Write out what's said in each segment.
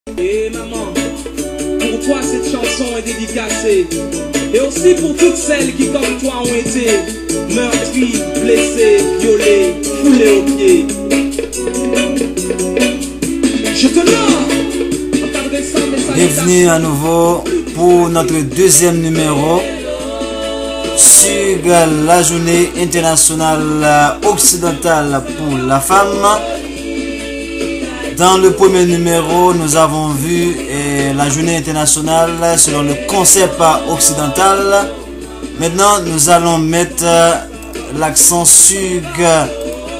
Et maman, pour toi cette chanson est dédicacée. Et aussi pour toutes celles qui comme toi ont été meurtries, blessées, violées, foulées aux pieds. Je te l'offre. Bienvenue à nouveau pour notre deuxième numéro sur la journée internationale occidentale pour la femme. Dans le premier numéro, nous avons vu la journée internationale selon le concept occidental. Maintenant, nous allons mettre l'accent sur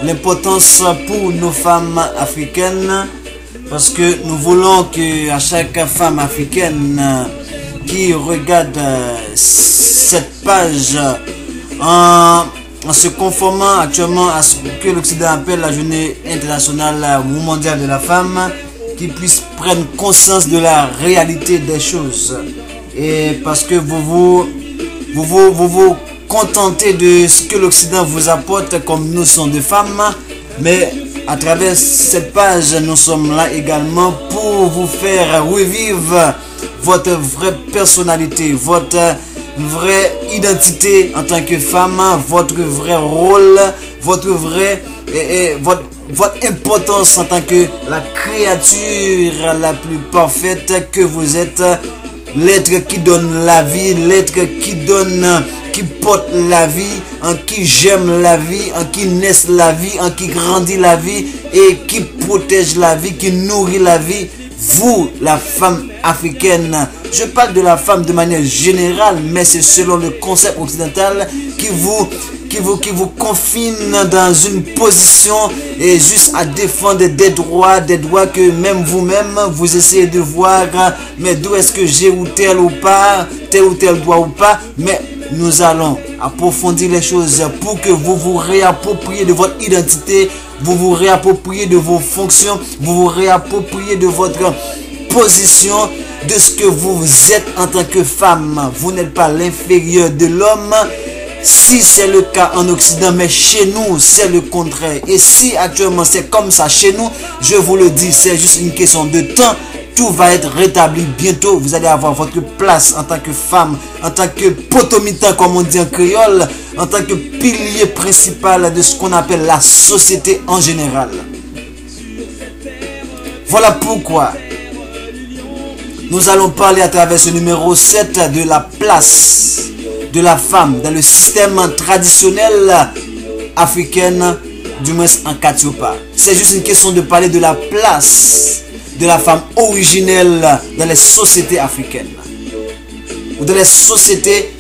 l'importance pour nos femmes africaines, parce que nous voulons que à chaque femme africaine qui regarde cette page en se conformant actuellement à ce que l'Occident appelle la journée internationale ou mondiale de la femme, qui puisse prendre conscience de la réalité des choses. Et parce que vous vous contentez de ce que l'Occident vous apporte comme notion de femme, mais à travers cette page, nous sommes là également pour vous faire revivre votre vraie personnalité, votre vraie identité en tant que femme, votre vrai rôle, votre importance en tant que la créature la plus parfaite que vous êtes, l'être qui donne la vie, l'être qui porte la vie, en qui j'aime la vie, en qui naît la vie, en qui grandit la vie et qui protège la vie, qui nourrit la vie. Vous, la femme africaine, je parle de la femme de manière générale, mais c'est selon le concept occidental qui vous confine dans une position et juste à défendre des droits que même vous-même vous essayez de voir, mais d'où est-ce que j'ai ou tel droit ou pas, mais nous allons approfondir les choses pour que vous vous réappropriez de votre identité, vous vous réappropriez de vos fonctions, vous vous réappropriez de votre position, de ce que vous êtes en tant que femme. Vous n'êtes pas l'inférieur de l'homme, si c'est le cas en Occident, mais chez nous c'est le contraire. Et si actuellement c'est comme ça chez nous, je vous le dis, c'est juste une question de temps. Tout va être rétabli bientôt. Vous allez avoir votre place en tant que femme, en tant que potomitan comme on dit en créole, en tant que pilier principal de ce qu'on appelle la société en général. Voilà pourquoi nous allons parler à travers ce numéro 7 de la place de la femme dans le système traditionnel africain, du moins en Katiopa. C'est juste une question de parler de la place de la femme originelle dans les sociétés africaines ou dans les sociétés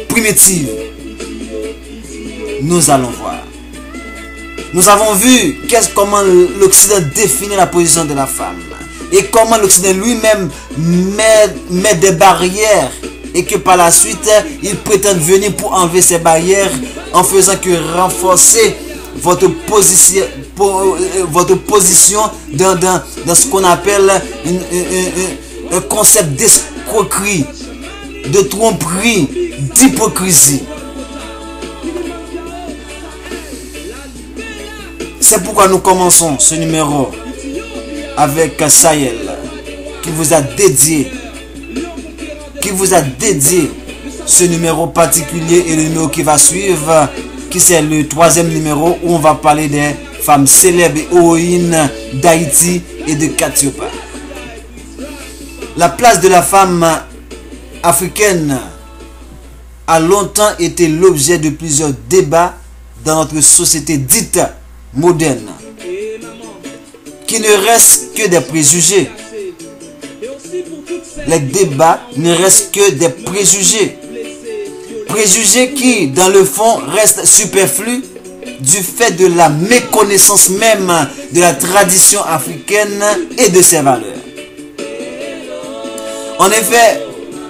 primitives. Nous allons voir. Nous avons vu comment l'Occident définit la position de la femme et comment l'Occident lui-même met des barrières et que par la suite il prétend venir pour enlever ces barrières en faisant que renforcer votre position dans ce qu'on appelle un concept d'escroquerie, de tromperie, d'hypocrisie. C'est pourquoi nous commençons ce numéro avec Sahel qui vous a dédié ce numéro particulier, et le numéro qui va suivre, qui c'est le troisième numéro où on va parler des femmes célèbres et héroïnes d'Haïti et de Katiopa. La place de la femme africaine a longtemps été l'objet de plusieurs débats dans notre société dite moderne, qui ne restent que des préjugés. Les débats ne restent que des préjugés. Préjugés qui, dans le fond, restent superflus du fait de la méconnaissance même de la tradition africaine et de ses valeurs. En effet,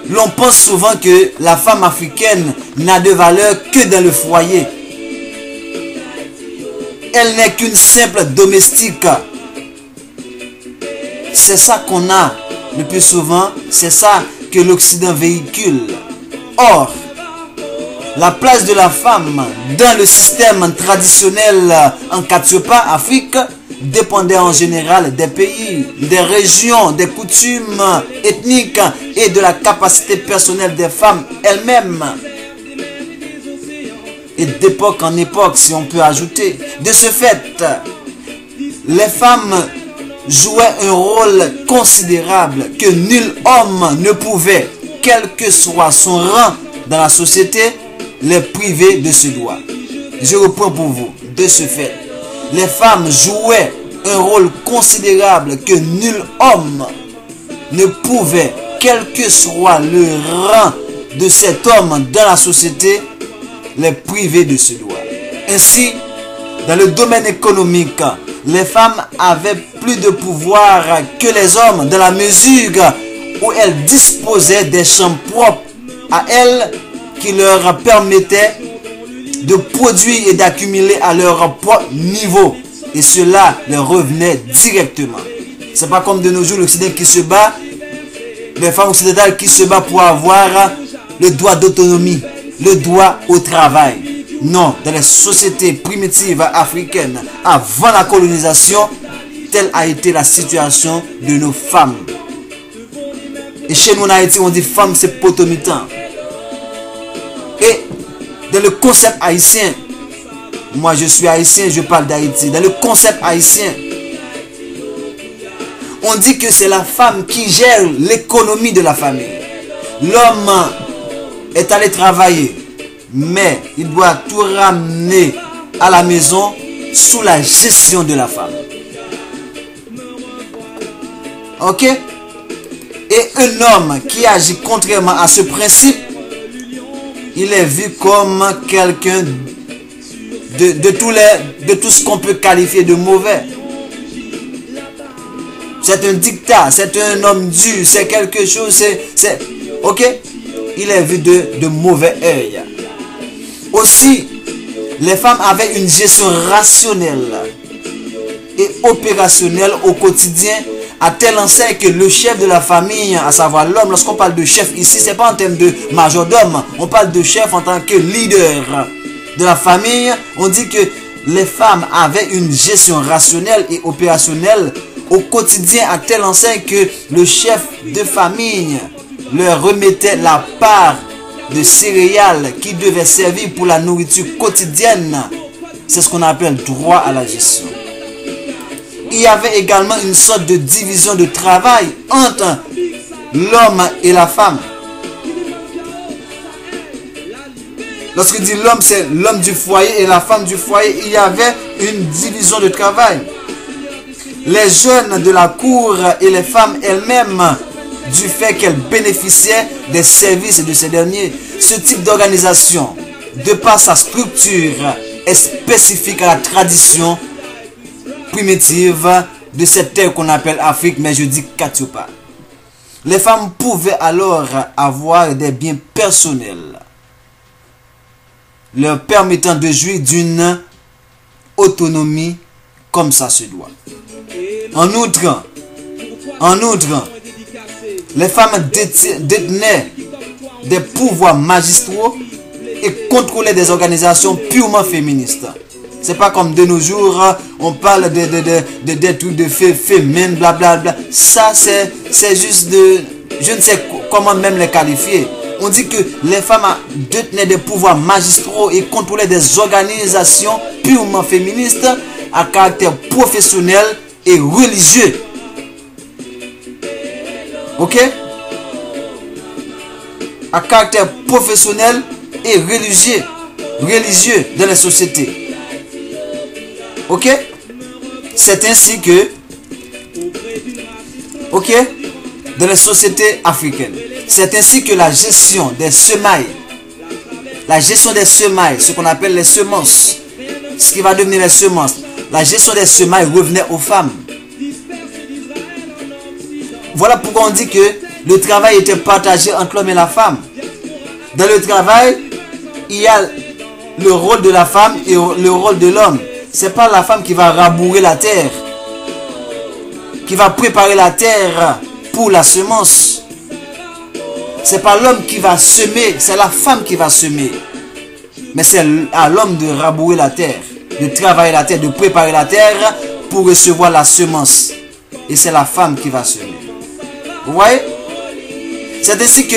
l'on pense souvent que la femme africaine n'a de valeur que dans le foyer. Elle n'est qu'une simple domestique. C'est ça qu'on a le plus souvent, c'est ça que l'Occident véhicule. Or, la place de la femme dans le système traditionnel en Katiopa, Afrique, dépendait en général des pays, des régions, des coutumes ethniques et de la capacité personnelle des femmes elles-mêmes. Et d'époque en époque, si on peut ajouter. De ce fait, les femmes jouaient un rôle considérable que nul homme ne pouvait, quel que soit son rang dans la société, les priver de ce droit. Je reprends pour vous. De ce fait, les femmes jouaient un rôle considérable que nul homme ne pouvait, quel que soit le rang de cet homme dans la société, les priver de ce droit. Ainsi, dans le domaine économique, les femmes avaient plus de pouvoir que les hommes dans la mesure où elles disposaient des champs propres à elles qui leur permettaient de produire et d'accumuler à leur propre niveau. Et cela leur revenait directement. C'est pas comme de nos jours l'Occident qui se bat, les femmes occidentales qui se battent pour avoir le droit d'autonomie, le droit au travail. Non, dans les sociétés primitives africaines, avant la colonisation, telle a été la situation de nos femmes. Et chez nous en Haïti, on dit femme c'est potomitan. Et dans le concept haïtien, moi je suis haïtien, je parle d'Haïti. Dans le concept haïtien, on dit que c'est la femme qui gère l'économie de la famille. L'homme est allé travailler, mais il doit tout ramener à la maison sous la gestion de la femme. Ok? Et un homme qui agit contrairement à ce principe, il est vu comme quelqu'un de tout ce qu'on peut qualifier de mauvais. C'est un dictat, c'est un homme dur, c'est quelque chose, c'est ok? Il est vu de mauvais œil. Aussi, les femmes avaient une gestion rationnelle et opérationnelle au quotidien, à tel enseigne que le chef de la famille, à savoir l'homme, lorsqu'on parle de chef ici, c'est pas en termes de majordome, on parle de chef en tant que leader de la famille. On dit que les femmes avaient une gestion rationnelle et opérationnelle au quotidien, à tel enseigne que le chef de famille leur remettait la part de céréales qui devait servir pour la nourriture quotidienne. C'est ce qu'on appelle droit à la gestion. Il y avait également une sorte de division de travail entre l'homme et la femme. Lorsque dit l'homme, c'est l'homme du foyer et la femme du foyer. Il y avait une division de travail. Les jeunes de la cour et les femmes elles-mêmes, du fait qu'elles bénéficiaient des services de ces derniers. Ce type d'organisation, de par sa structure, est spécifique à la tradition primitive de cette terre qu'on appelle Afrique, mais je dis Katiopa. Les femmes pouvaient alors avoir des biens personnels, leur permettant de jouir d'une autonomie comme ça se doit. En outre, les femmes détenaient des pouvoirs magistraux et contrôlaient des organisations purement féministes. C'est pas comme de nos jours, on parle de trucs de féminin, blablabla. Ça, c'est juste de... Je ne sais comment même les qualifier. On dit que les femmes détenaient des pouvoirs magistraux et contrôlaient des organisations purement féministes à caractère professionnel et religieux. Ok? À caractère professionnel et religieux dans les sociétés. Ok? C'est ainsi que, ok, dans les sociétés africaines, c'est ainsi que la gestion des semailles, ce qu'on appelle les semences, ce qui va devenir les semences, la gestion des semailles revenait aux femmes. Voilà pourquoi on dit que le travail était partagé entre l'homme et la femme. Dans le travail, il y a le rôle de la femme et le rôle de l'homme. C'est pas la femme qui va rabourer la terre, qui va préparer la terre pour la semence. C'est pas l'homme qui va semer, c'est la femme qui va semer. Mais c'est à l'homme de rabourer la terre, de travailler la terre, de préparer la terre pour recevoir la semence. Et c'est la femme qui va semer. Vous voyez? C'est ainsi que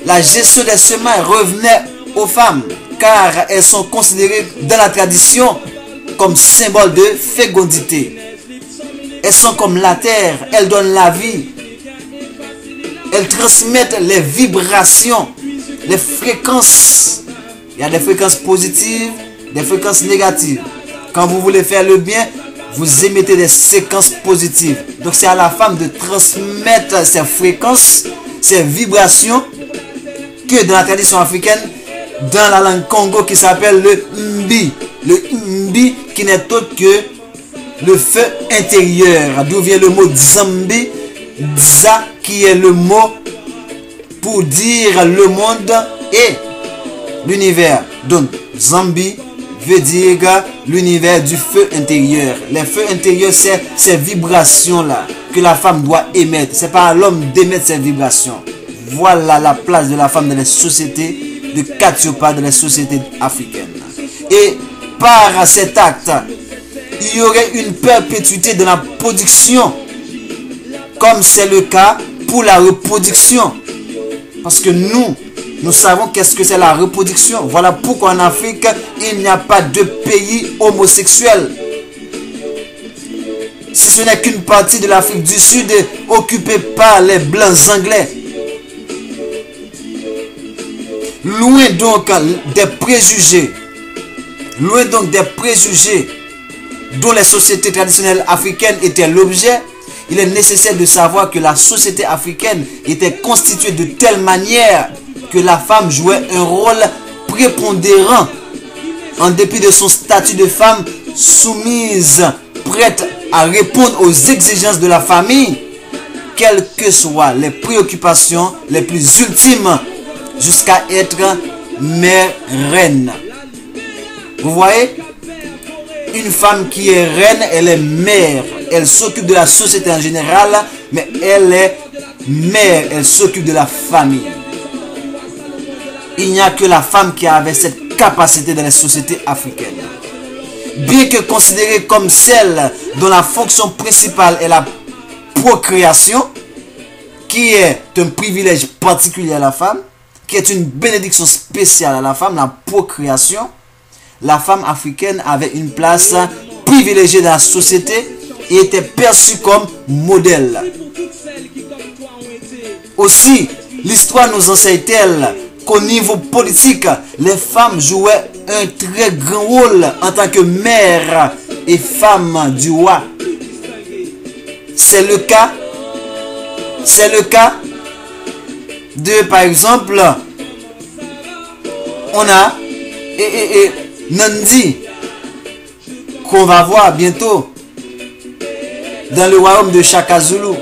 la gestion des semailles revenait aux femmes, car elles sont considérées dans la tradition comme symbole de fécondité. Elles sont comme la terre, elles donnent la vie. Elles transmettent les vibrations, les fréquences. Il y a des fréquences positives, des fréquences négatives. Quand vous voulez faire le bien, vous émettez des séquences positives. Donc c'est à la femme de transmettre ces fréquences, ces vibrations, que dans la tradition africaine, dans la langue Congo qui s'appelle le Mbi. Le Mbi qui n'est autre que le feu intérieur. D'où vient le mot Zambi, Dza qui est le mot pour dire le monde et l'univers. Donc Zambi veut dire l'univers du feu intérieur. Les feux intérieurs, c'est ces vibrations-là que la femme doit émettre. C'est pas à l'homme d'émettre ces vibrations. Voilà la place de la femme dans les sociétés de Katiopa, dans les sociétés africaines. Et par cet acte, il y aurait une perpétuité de la production, comme c'est le cas pour la reproduction. Parce que nous savons qu'est-ce que c'est la reproduction. Voilà pourquoi en Afrique, il n'y a pas de pays homosexuel. Si ce n'est qu'une partie de l'Afrique du Sud occupée par les blancs anglais. Loin donc des préjugés, dont les sociétés traditionnelles africaines étaient l'objet, il est nécessaire de savoir que la société africaine était constituée de telle manière que la femme jouait un rôle prépondérant en dépit de son statut de femme soumise, prête à répondre aux exigences de la famille, quelles que soient les préoccupations les plus ultimes, jusqu'à être mère reine. Vous voyez? Une femme qui est reine, elle est mère. Elle s'occupe de la société en général, mais elle est mère. Elle s'occupe de la famille. Il n'y a que la femme qui avait cette capacité dans les sociétés africaines. Bien que considérée comme celle dont la fonction principale est la procréation, qui est un privilège particulier à la femme, qui est une bénédiction spéciale à la femme, la procréation, la femme africaine avait une place privilégiée dans la société et était perçue comme modèle. Aussi, l'histoire nous enseigne-t-elle qu'au niveau politique, les femmes jouaient un très grand rôle en tant que mère et femme du roi. C'est le cas de, par exemple, on a Nandi, qu'on va voir bientôt dans le royaume de Shaka Zulu,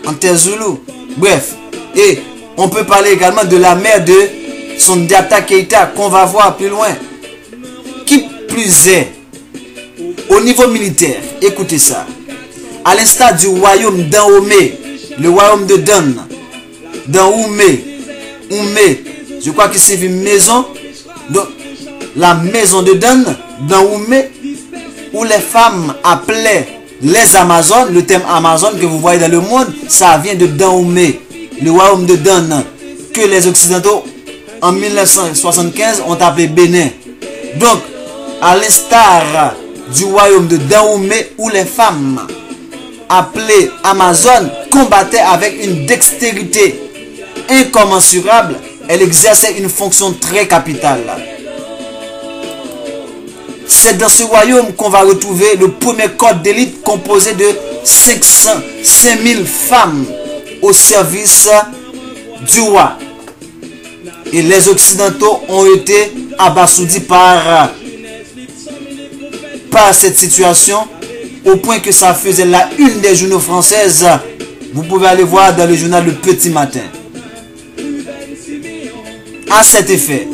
en terre Zulu. Bref, et on peut parler également de la mère de Sundiata Keita, qu'on va voir plus loin. Qui plus est, au niveau militaire, écoutez ça, à l'instar du royaume d'Anhomé, le royaume de Dan, dans Oumé, je crois que c'est une maison, donc la maison de Dan, dans Oumé, où les femmes appelaient les Amazones, le terme Amazon que vous voyez dans le monde, ça vient de Dahomey, le royaume de Dan, que les Occidentaux en 1975 ont appelé Bénin. Donc, à l'instar du royaume de Dahomey, où les femmes appelées Amazones combattaient avec une dextérité incommensurable, elle exerçait une fonction très capitale. C'est dans ce royaume qu'on va retrouver le premier corps d'élite composé de 5000 femmes au service du roi. Et les Occidentaux ont été abasourdis par cette situation, au point que ça faisait la une des journaux françaises. Vous pouvez aller voir dans le journal Le Petit Matin. À cet effet,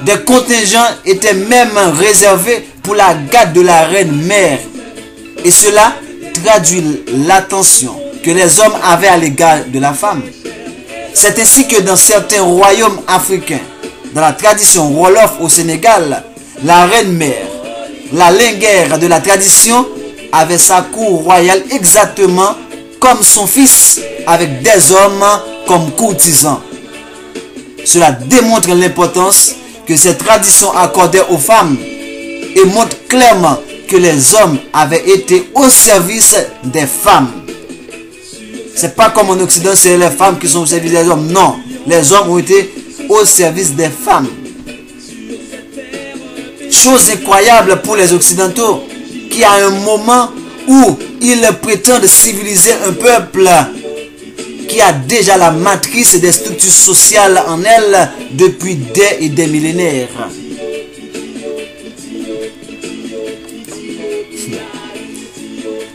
des contingents étaient même réservés pour la garde de la reine mère. Et cela traduit l'attention que les hommes avaient à l'égard de la femme. C'est ainsi que dans certains royaumes africains, dans la tradition Wolof au Sénégal, la reine mère, la linguère de la tradition, avait sa cour royale exactement comme son fils, avec des hommes comme courtisans. Cela démontre l'importance que ces traditions accordaient aux femmes et montre clairement que les hommes avaient été au service des femmes. C'est pas comme en Occident, c'est les femmes qui sont au service des hommes. Non, les hommes ont été au service des femmes. Chose incroyable pour les Occidentaux, qui à un moment où ils prétendent civiliser un peuple qui a déjà la matrice des structures sociales en elle depuis des millénaires.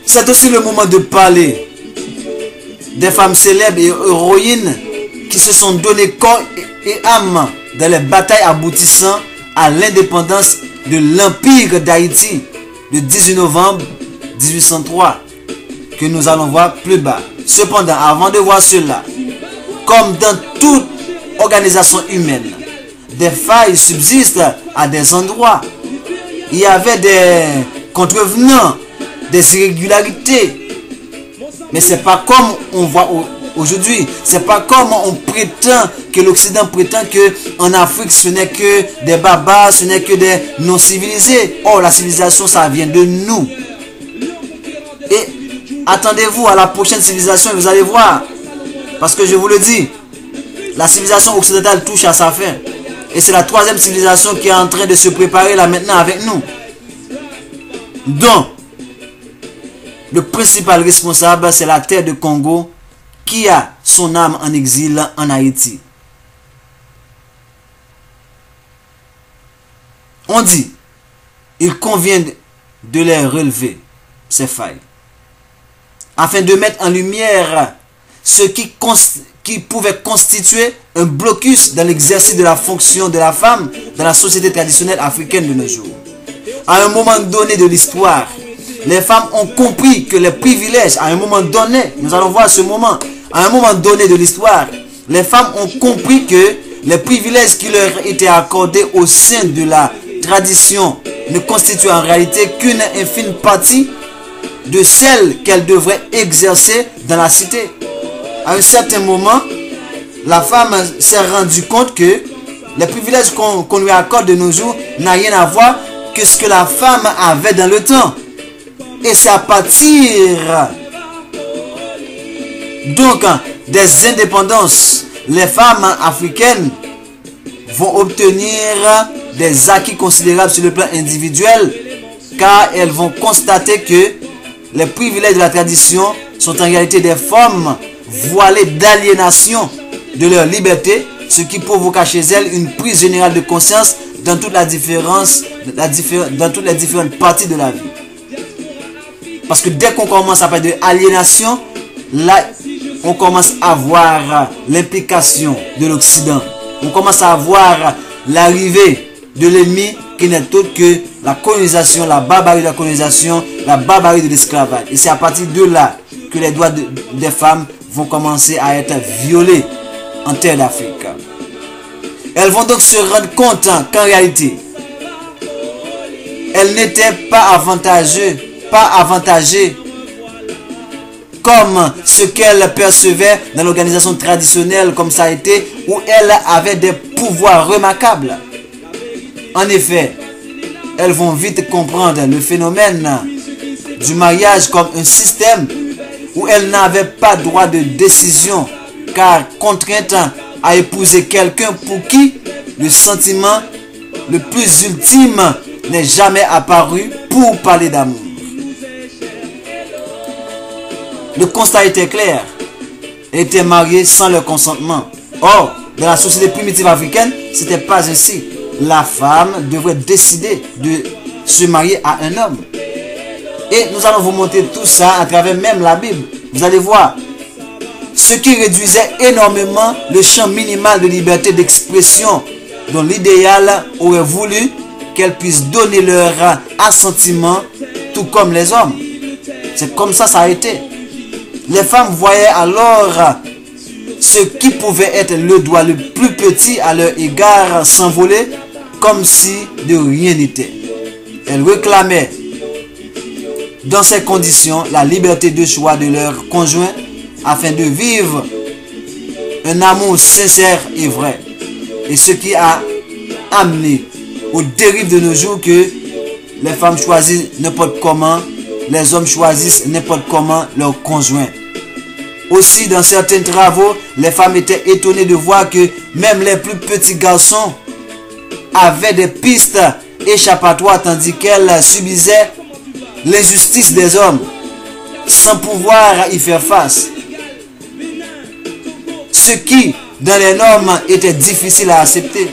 C'est aussi le moment de parler des femmes célèbres et héroïnes qui se sont donné corps et âme dans les batailles aboutissant à l'indépendance de l'Empire d'Haïti le 18 novembre 1803, que nous allons voir plus bas. Cependant, avant de voir cela, comme dans toute organisation humaine, des failles subsistent à des endroits. Il y avait des contrevenants, des irrégularités. Mais c'est pas comme on voit aujourd'hui. C'est pas comme on prétend, que l'Occident prétend que en Afrique ce n'est que des barbares, ce n'est que des non-civilisés. Or, la civilisation, ça vient de nous. Et attendez-vous à la prochaine civilisation, vous allez voir. Parce que je vous le dis, la civilisation occidentale touche à sa fin. Et c'est la troisième civilisation qui est en train de se préparer là maintenant avec nous. Donc, le principal responsable, c'est la terre de Congo qui a son âme en exil en Haïti. On dit, il convient de les relever, ces failles, afin de mettre en lumière ce qui pouvait constituer un blocus dans l'exercice de la fonction de la femme dans la société traditionnelle africaine de nos jours. À un moment donné de l'histoire, les femmes ont compris que les privilèges, à un moment donné, nous allons voir ce moment, à un moment donné de l'histoire, les femmes ont compris que les privilèges qui leur étaient accordés au sein de la tradition ne constituaient en réalité qu'une infime partie de celles qu'elles devraient exercer dans la cité. À un certain moment, la femme s'est rendue compte que les privilèges qu'on lui accorde de nos jours n'ont rien à voir que ce que la femme avait dans le temps. Et c'est à partir donc des indépendances, les femmes africaines vont obtenir des acquis considérables sur le plan individuel, car elles vont constater que les privilèges de la tradition sont en réalité des formes voilées d'aliénation de leur liberté, ce qui provoqua chez elles une prise générale de conscience dans toutes les différentes parties de la vie. Parce que dès qu'on commence à parler de aliénation, là, on commence à voir l'implication de l'Occident. On commence à voir l'arrivée de l'ennemi qui n'est autre que la colonisation, la barbarie de la colonisation, la barbarie de l'esclavage. Et c'est à partir de là que les droits des femmes vont commencer à être violés en terre d'Afrique. Elles vont donc se rendre compte qu'en réalité, elles n'étaient pas avantagées comme ce qu'elles percevaient dans l'organisation traditionnelle comme ça a été, où elles avaient des pouvoirs remarquables. En effet, elles vont vite comprendre le phénomène du mariage comme un système où elles n'avaient pas droit de décision, car contraintes à épouser quelqu'un pour qui le sentiment le plus ultime n'est jamais apparu pour parler d'amour. Le constat était clair. Elles étaient mariées sans leur consentement. Or, dans la société primitive africaine, ce n'était pas ainsi. La femme devrait décider de se marier à un homme. Et nous allons vous montrer tout ça à travers même la Bible. Vous allez voir. Ce qui réduisait énormément le champ minimal de liberté d'expression dont l'idéal aurait voulu qu'elles puissent donner leur assentiment tout comme les hommes. C'est comme ça a été. Les femmes voyaient alors ce qui pouvait être le doigt le plus petit à leur égard s'envoler comme si de rien n'était. Elles réclamaient dans ces conditions la liberté de choix de leur conjoint afin de vivre un amour sincère et vrai. Et ce qui a amené aux dérives de nos jours que les femmes choisissent n'importe comment, les hommes choisissent n'importe comment leur conjoint. Aussi, dans certains travaux, les femmes étaient étonnées de voir que même les plus petits garçons avaient des pistes échappatoires tandis qu'elles subissaient l'injustice des hommes sans pouvoir y faire face. Ce qui, dans les normes, était difficile à accepter.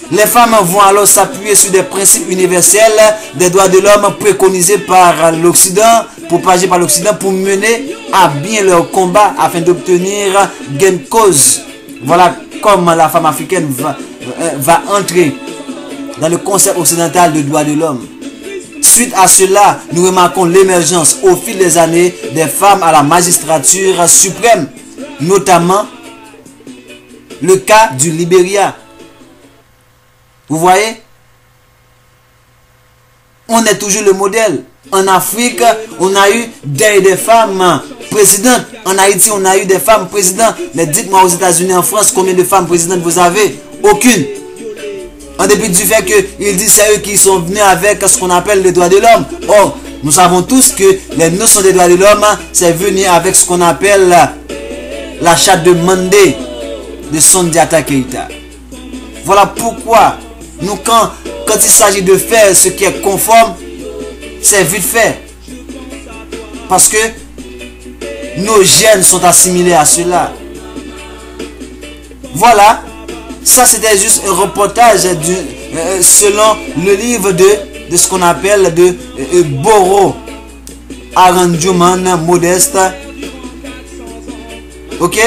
Les femmes vont alors s'appuyer sur des principes universels des droits de l'homme préconisés par l'Occident, propagés par l'Occident pour mener à bien leur combat afin d'obtenir gain de cause. Voilà comme la femme africaine va entrer dans le concept occidental de droits de l'homme. Suite à cela, nous remarquons l'émergence au fil des années des femmes à la magistrature suprême, notamment le cas du Libéria. Vous voyez? On est toujours le modèle. En Afrique, on a eu des femmes présidentes. En Haïti, on a eu des femmes présidentes. Mais dites-moi aux États-Unis, en France, combien de femmes présidentes vous avez? Aucune. En dépit du fait qu'ils disent c'est eux qui sont venus avec ce qu'on appelle les droits de l'homme. Or, nous savons tous que les notions des droits de l'homme, c'est venu avec ce qu'on appelle la charte de Mandé de Sundiata Keita. Voilà pourquoi nous, quand il s'agit de faire ce qui est conforme, c'est vite fait. Parce que nos gènes sont assimilés à cela. Voilà. Ça, c'était juste un reportage selon le livre de ce qu'on appelle de Boro Aranjuman Modeste. Ok?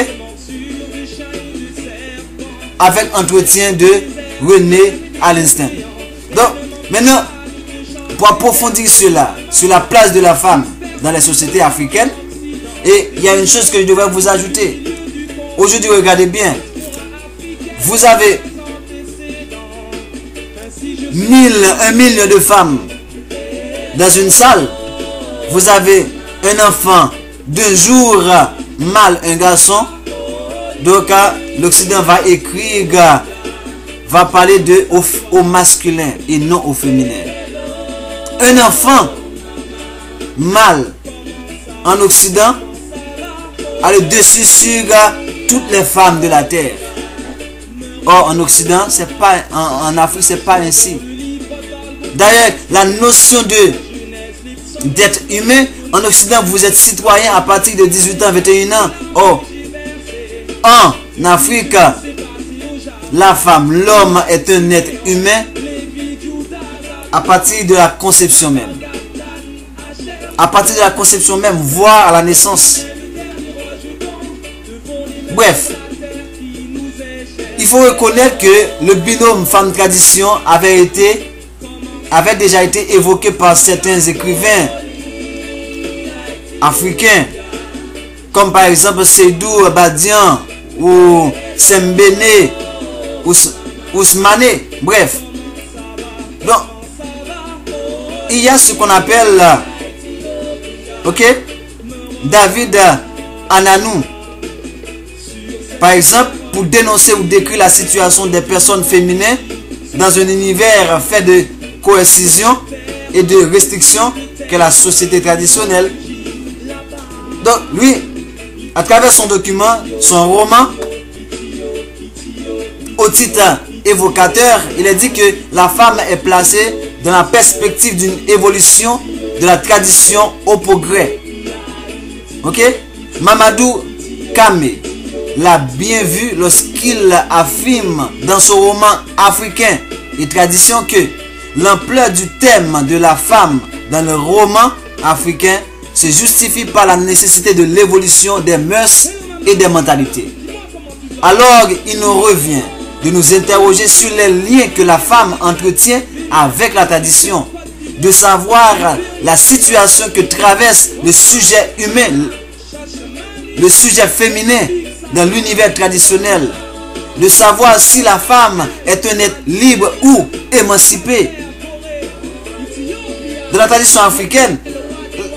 Avec entretien de René Allenstein. Donc, maintenant, pour approfondir cela, sur la place de la femme dans les sociétés africaines, et il y a une chose que je devrais vous ajouter. Aujourd'hui, regardez bien. Vous avez 1 million de femmes dans une salle. Vous avez un enfant d'un jour mâle, un garçon. Donc l'Occident va écrire, va parler au masculin et non au féminin. Un enfant mâle en Occident a le dessus sur toutes les femmes de la terre. Or, en Occident, c'est pas, en Afrique, c'est pas ainsi. D'ailleurs, la notion d'être humain, en Occident, vous êtes citoyen à partir de 18 ans, 21 ans. Or, en Afrique, la femme, l'homme est un être humain à partir de la conception même. À partir de la conception même, voire à la naissance. Bref. Il faut reconnaître que le binôme femme-tradition avait déjà été évoqué par certains écrivains africains, comme par exemple Seydou Badian ou Sembene Ousmane. Bref. Donc, il y a ce qu'on appelle David Ananou. Par exemple, pour dénoncer ou décrire la situation des personnes féminines dans un univers fait de coercition et de restriction qu'est la société traditionnelle. Donc lui, à travers son document, son roman, au titre évocateur, il a dit que la femme est placée dans la perspective d'une évolution de la tradition au progrès. Ok? Mamadou Kamé l'a bien vu lorsqu'il affirme dans son roman Africain et Tradition que l'ampleur du thème de la femme dans le roman africain se justifie par la nécessité de l'évolution des mœurs et des mentalités. Alors, il nous revient de nous interroger sur les liens que la femme entretient avec la tradition, de savoir la situation que traverse le sujet humain, le sujet féminin dans l'univers traditionnel, de savoir si la femme est un être libre ou émancipé, la tradition africaine,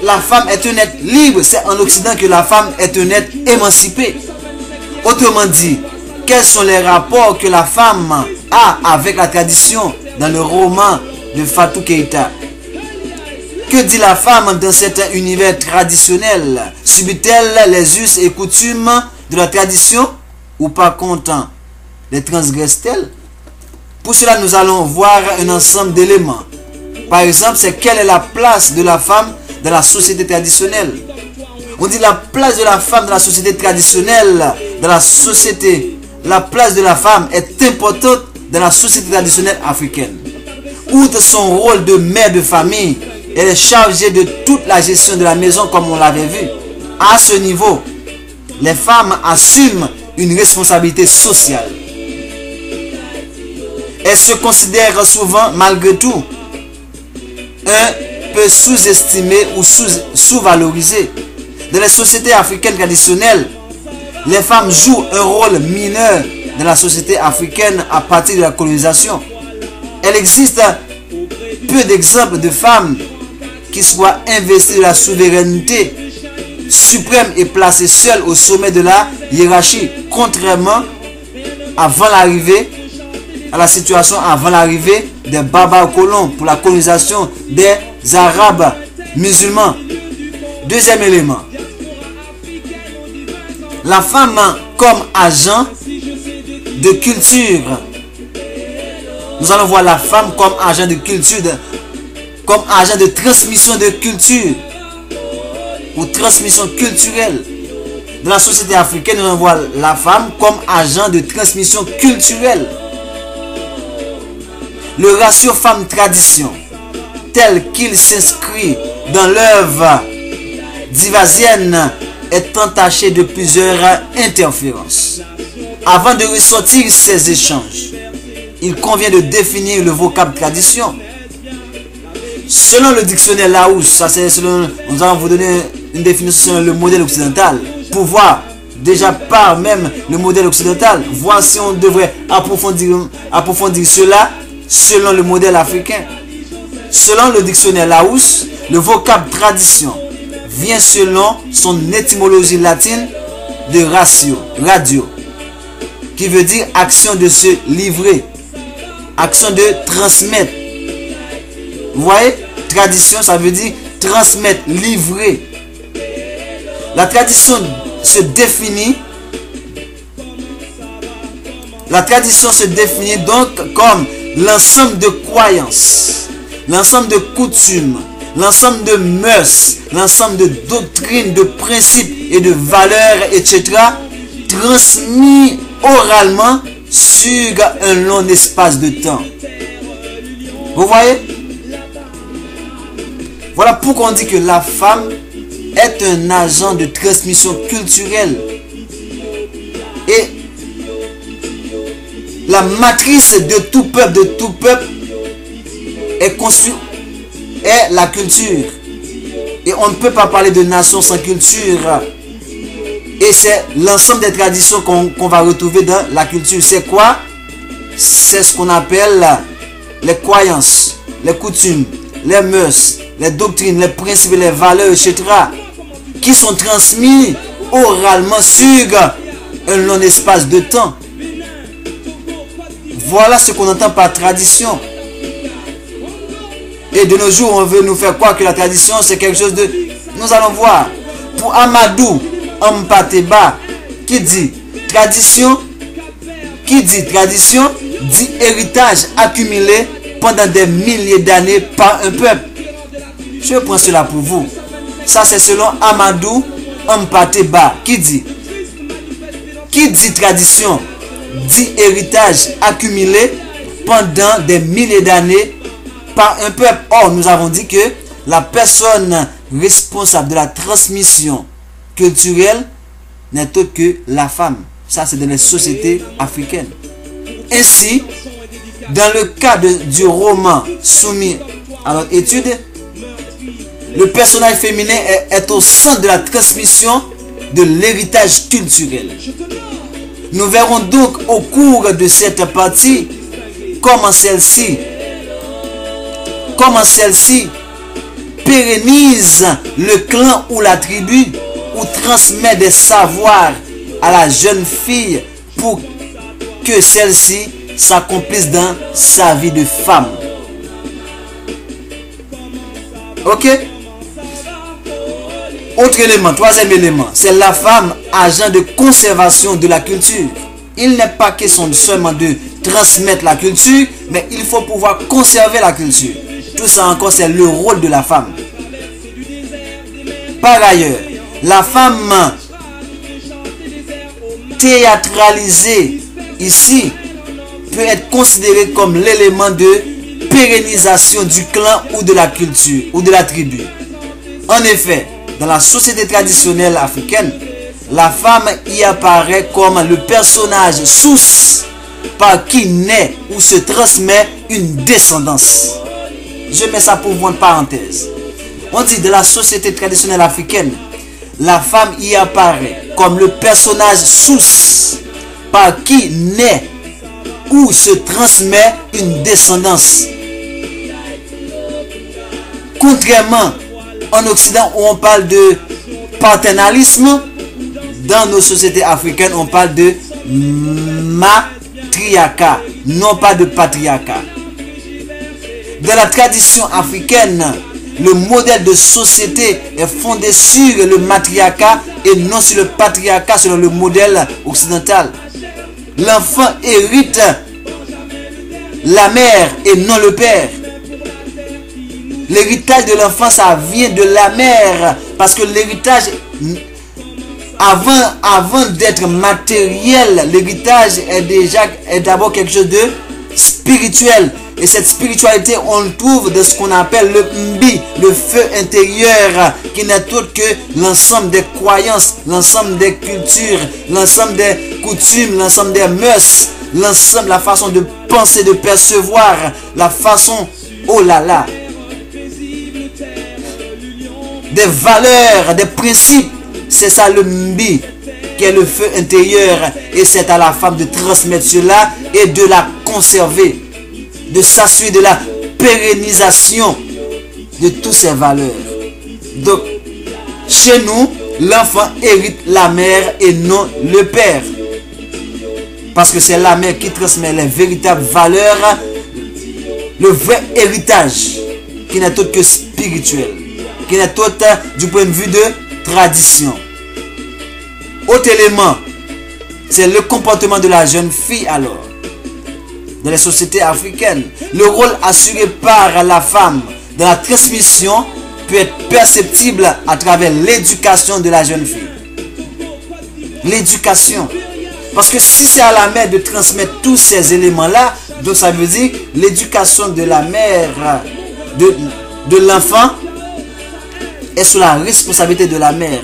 la femme est un être libre. C'est en Occident que la femme est un être émancipé. Autrement dit, quels sont les rapports que la femme a avec la tradition dans le roman de Fatou Keïta? Que dit la femme dans cet univers traditionnel? Subit-elle les us et coutumes de la tradition ou par contre les transgresse-t-elle? Pour cela, nous allons voir un ensemble d'éléments. Par exemple, c'est quelle est la place de la femme dans la société traditionnelle? On dit la place de la femme dans la société traditionnelle, dans la société. La place de la femme est importante dans la société traditionnelle africaine. Outre son rôle de mère de famille, elle est chargée de toute la gestion de la maison comme on l'avait vu. À ce niveau, les femmes assument une responsabilité sociale. Elles se considèrent souvent, malgré tout, un peu sous-estimées ou sous-valorisées. Dans les sociétés africaines traditionnelles, les femmes jouent un rôle mineur dans la société africaine à partir de la colonisation. Il existe peu d'exemples de femmes qui soient investies de la souveraineté suprême et placées seules au sommet de la hiérarchie, contrairement à la situation avant l'arrivée des barbares colons pour la colonisation des Arabes musulmans. Deuxième élément, la femme comme agent de culture. Nous allons voir la femme comme agent de culture, comme agent de transmission de culture ou transmission culturelle. Dans la société africaine, nous allons voir la femme comme agent de transmission culturelle. Le ratio femme-tradition, tel qu'il s'inscrit dans l'œuvre divasienne, est entaché de plusieurs interférences. Avant de ressortir ces échanges, il convient de définir le vocable tradition. Selon le dictionnaire Larousse, ça c'est selon, nous allons vous donner une définition selon le modèle occidental, pour voir déjà par même le modèle occidental, voir si on devrait approfondir cela selon le modèle africain. Selon le dictionnaire Larousse, le vocable tradition vient selon son étymologie latine de ratio, radio, qui veut dire action de se livrer, action de transmettre. Vous voyez, tradition, ça veut dire transmettre, livrer. La tradition se définit donc comme l'ensemble de croyances, l'ensemble de coutumes, l'ensemble de mœurs, l'ensemble de doctrines, de principes et de valeurs, etc., transmis oralement sur un long espace de temps. Vous voyez? Voilà pourquoi on dit que la femme est un agent de transmission culturelle. Et la matrice de tout peuple est la culture. Et on ne peut pas parler de nation sans culture. Et c'est l'ensemble des traditions qu'on va retrouver dans la culture. C'est quoi? C'est ce qu'on appelle les croyances, les coutumes, les mœurs, les doctrines, les principes, les valeurs, etc. qui sont transmis oralement sur un long espace de temps. Voilà ce qu'on entend par tradition. Et de nos jours, on veut nous faire croire que la tradition, c'est quelque chose de... Nous allons voir. Pour Amadou Mpateba, qui dit tradition, dit héritage accumulé pendant des milliers d'années par un peuple. Je prends cela pour vous. Ça, c'est selon Amadou Mpateba, qui dit tradition, dit héritage accumulé pendant des milliers d'années par un peuple. Or, nous avons dit que la personne responsable de la transmission culturelle n'est autre que la femme. Ça, c'est dans les sociétés africaines. Ainsi, dans le cas du roman soumis à notre étude, le personnage féminin est au centre de la transmission de l'héritage culturel. Nous verrons donc au cours de cette partie comment celle-ci pérennise le clan ou la tribu, ou transmet des savoirs à la jeune fille pour que celle-ci s'accomplisse dans sa vie de femme. Ok? Autre élément, troisième élément, c'est la femme agent de conservation de la culture. Il n'est pas question seulement de transmettre la culture, mais il faut pouvoir conserver la culture. Tout ça encore, c'est le rôle de la femme. Par ailleurs, la femme théâtralisée ici peut être considérée comme l'élément de pérennisation du clan ou de la culture ou de la tribu. En effet, dans la société traditionnelle africaine, la femme y apparaît comme le personnage source par qui naît ou se transmet une descendance. Je mets ça pour vous en parenthèse. On dit de la société traditionnelle africaine, la femme y apparaît comme le personnage source par qui naît ou se transmet une descendance. Contrairement en Occident où on parle de paternalisme, dans nos sociétés africaines on parle de matriarcat, non pas de patriarcat. Dans la tradition africaine, le modèle de société est fondé sur le matriarcat et non sur le patriarcat selon le modèle occidental. L'enfant hérite la mère et non le père. L'héritage de l'enfant, ça vient de la mère. Parce que l'héritage, avant d'être matériel, l'héritage est d'abord quelque chose de spirituel. Et cette spiritualité, on le trouve de ce qu'on appelle le mbi, le feu intérieur, qui n'est autre que l'ensemble des croyances, l'ensemble des cultures, l'ensemble des coutumes, l'ensemble des mœurs, l'ensemble, la façon de penser, de percevoir, la façon, oh là là, des valeurs, des principes. C'est ça le mbi, qui est le feu intérieur. Et c'est à la femme de transmettre cela et de la conserver, de s'assurer de la pérennisation de toutes ces valeurs. Donc, chez nous, l'enfant hérite la mère et non le père. Parce que c'est la mère qui transmet les véritables valeurs, le vrai héritage, qui n'est autre que spirituel, qui n'est autre du point de vue de tradition. Autre élément, c'est le comportement de la jeune fille alors. Dans les sociétés africaines, le rôle assuré par la femme dans la transmission peut être perceptible à travers l'éducation de la jeune fille. L'éducation. Parce que si c'est à la mère de transmettre tous ces éléments-là, donc ça veut dire l'éducation de la mère, de l'enfant, est sous la responsabilité de la mère.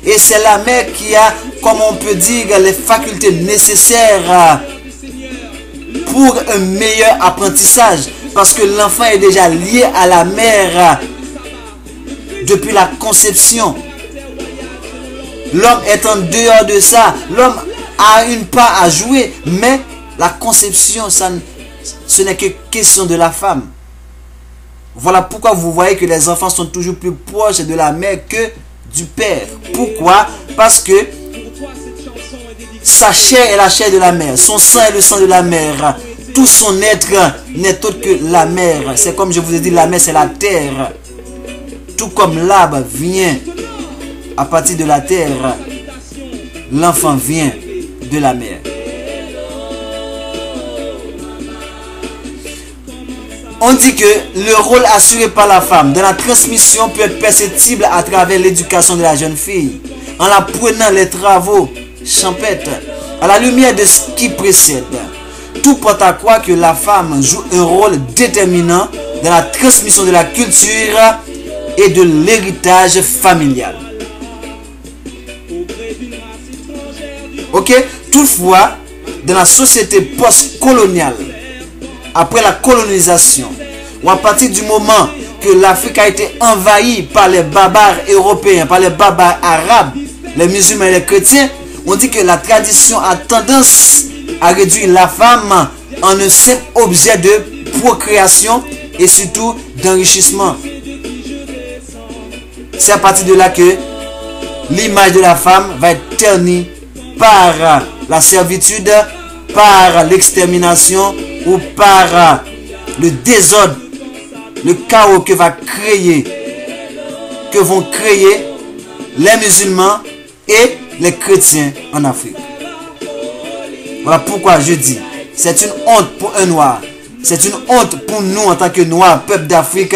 Et c'est la mère qui a, comme on peut dire, les facultés nécessaires pour un meilleur apprentissage. Parce que l'enfant est déjà lié à la mère depuis la conception. L'homme est en dehors de ça. L'homme a une part à jouer. Mais la conception, ce n'est que question de la femme. Voilà pourquoi vous voyez que les enfants sont toujours plus proches de la mère que du père. Pourquoi? Parce que sa chair est la chair de la mère. Son sang est le sang de la mère. Tout son être n'est autre que la mère. C'est comme je vous ai dit, la mère c'est la terre. Tout comme l'arbre vient à partir de la terre, l'enfant vient de la mère. On dit que le rôle assuré par la femme dans la transmission peut être perceptible à travers l'éducation de la jeune fille, en la prenant les travaux champêtres à la lumière de ce qui précède. Tout porte à croire que la femme joue un rôle déterminant dans la transmission de la culture et de l'héritage familial. Ok? Toutefois, dans la société post-coloniale, après la colonisation, ou à partir du moment que l'Afrique a été envahie par les barbares européens, par les barbares arabes, les musulmans et les chrétiens, on dit que la tradition a tendance à réduire la femme en un simple objet de procréation et surtout d'enrichissement. c'est à partir de là que l'image de la femme va être ternie par la servitude, par l'extermination ou par le désordre, le chaos que vont créer les musulmans et les chrétiens en Afrique. Voilà pourquoi je dis, c'est une honte pour un noir, c'est une honte pour nous en tant que noirs, peuple d'Afrique,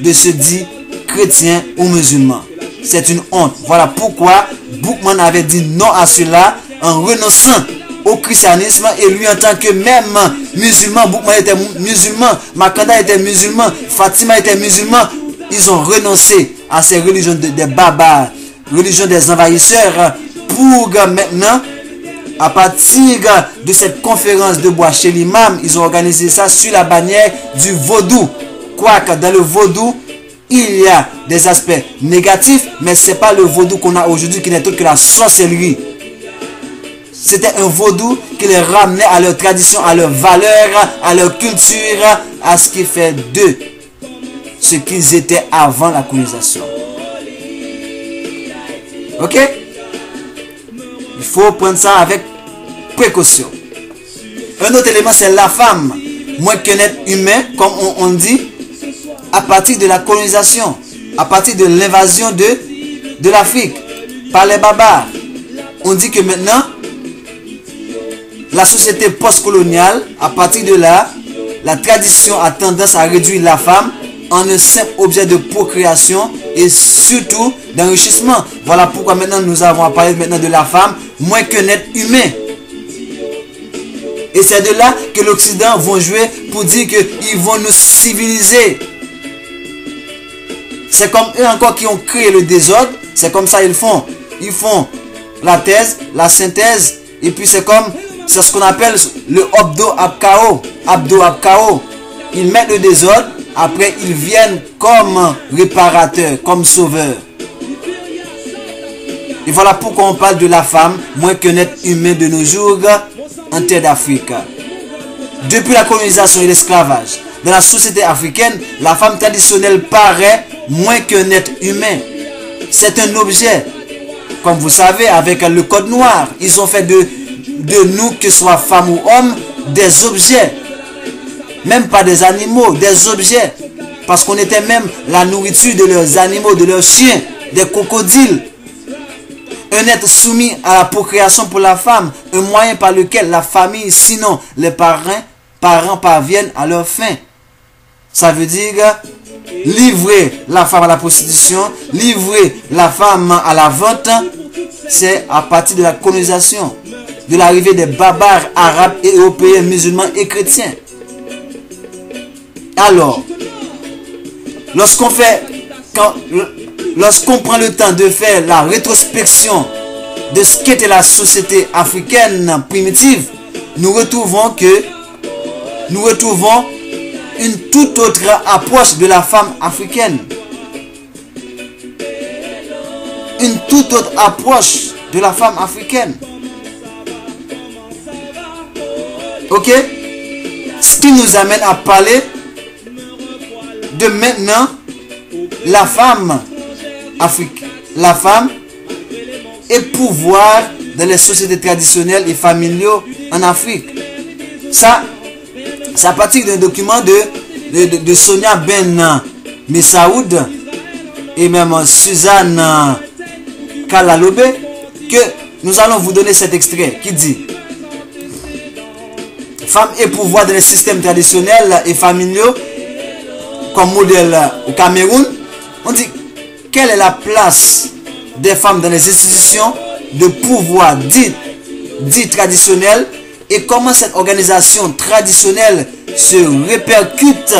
de se dire chrétien ou musulman. C'est une honte. Voilà pourquoi Boukman avait dit non à cela en renonçant au christianisme, et lui en tant que même musulman, Boukman était musulman, Makanda était musulman, Fatima était musulman. Ils ont renoncé à ces religions des barbares, religions des envahisseurs, pour maintenant, à partir de cette conférence de bois chez l'imam, ils ont organisé ça sur la bannière du vaudou. Quoique dans le vaudou, il y a des aspects négatifs, mais ce n'est pas le vaudou qu'on a aujourd'hui qui n'est autre que la sorcellerie. C'était un vaudou qui les ramenait à leur tradition, à leur valeur, à leur culture, à ce qui fait d'eux ce qu'ils étaient avant la colonisation. Ok? Il faut prendre ça avec précaution. Un autre élément, c'est la femme. Moins qu'un être humain, comme on dit, à partir de la colonisation, à partir de l'invasion de l'Afrique par les barbares. On dit que maintenant, la société post-coloniale, à partir de là, la tradition a tendance à réduire la femme en un simple objet de procréation et surtout d'enrichissement. Voilà pourquoi maintenant nous avons à parler maintenant de la femme moins qu'un être humain. Et c'est de là que l'Occident va jouer pour dire qu'ils vont nous civiliser. C'est comme eux encore qui ont créé le désordre. C'est comme ça ils font. Ils font la thèse, la synthèse. Et puis c'est ce qu'on appelle le abdo-abkao. Ils mettent le désordre. Après ils viennent comme réparateurs, comme sauveurs. Et voilà pourquoi on parle de la femme moins qu'un être humain de nos jours en terre d'Afrique. Depuis la colonisation et l'esclavage, dans la société africaine, la femme traditionnelle paraît moins qu'un être humain. C'est un objet. Comme vous savez, avec le code noir, ils ont fait de nous, que ce soit femmes ou hommes, des objets. Même pas des animaux, des objets. Parce qu'on était même la nourriture de leurs animaux, de leurs chiens, des crocodiles. Un être soumis à la procréation pour la femme, un moyen par lequel la famille, sinon les parents parviennent à leur fin. Ça veut dire livrer la femme à la prostitution, livrer la femme à la vente, c'est à partir de la colonisation, de l'arrivée des barbares arabes et européens, musulmans et chrétiens. Alors, lorsqu'on prend le temps de faire la rétrospection de ce qu'était la société africaine primitive, nous retrouvons une toute autre approche de la femme africaine. Une toute autre approche de la femme africaine. Ok? Ce qui nous amène à parler de maintenant la femme africaine. La femme et pouvoir dans les sociétés traditionnelles et familiaux en Afrique. Ça, c'est à partir d'un document de Sonia Ben Messaoud et même Suzanne Kalalobe que nous allons vous donner cet extrait qui dit: femmes et pouvoir dans les systèmes traditionnels et familiaux comme modèle au Cameroun. On dit, quelle est la place des femmes dans les institutions de pouvoir dites traditionnelles et comment cette organisation traditionnelle se répercute